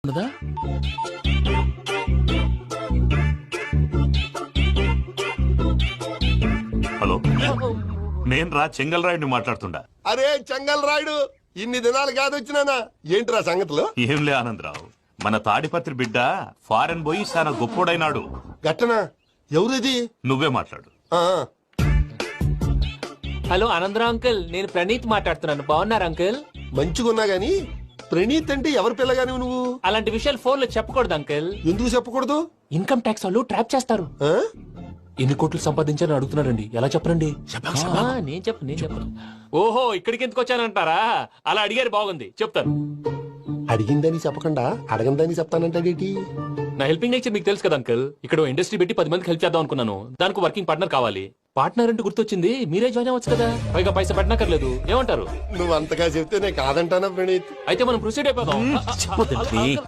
ఉన్నదా? హలో, నేను రా చెంగల్ రాయుడిని మాట్లాడుతుండా. అరే చెంగల్ రాయుడు, ఇన్ని దినాలు కాదు వచ్చినానా? ఏంట్రా సంగతులు? ఏంలే ఆనందరావు, మన తాడిపత్రి బిడ్డ ఫారెన్ పోయి చాలా గొప్పోడైనాడు. గట్టనా? ఎవరిది? నువ్వే మాట్లాడు. ఆ, హలో ఆనందరావు అంకుల్, నేను ప్రణీత్ మాట్లాడుతున్నాను. బాగున్నారు అంకుల్? మంచిగున్నా గాని ప్రణీత్ అంటే ఎవరి పిల్లగాని నువ్వు? అలాంటి విషయాలు ఫోన్ లో చెప్పకూడదు అంకుల్. ఎందుకు చెప్పకూడదు? ఇన్కమ్ ట్యాక్స్ వాళ్ళు ట్రాప్ చేస్తారు. ఆ? ఎన్ని కోట్లు సంపాదించాలని అడుగుతున్నారండి. ఎలా చెప్పరండి? నేను చెప్పను. ఓహో, ఇక్కడికి ఎందుకు వచ్చానంటారా? అలా అడిగారు, బాగుంది, చెప్తాను. అడిగిందని చెప్పకుండా అడగందని చెప్తానంటాడేటి? నా హెల్పింగ్ నేచర్ మీకు తెలుసు కదా అంకుల్. ఇక్కడ ఇండస్ట్రీ పెట్టి 10 మందికి హెల్ప్ చేద్దాం అనుకున్నాను. దానికి వర్కింగ్ పార్ట్నర్ కావాలి. పార్ట్నర్ అంటే గుర్తొచ్చింది, మీరే జాయిన్ అవ్వచ్చు కదా. పైగా పైసా పెట్టనక్కర్లేదు. ఏమంటారు? నువ్వు అంతగా చెప్తే నేను కాదంటానా ప్రణీత్? అయితే మనం ప్రొసీడ్ అయిపోదాం.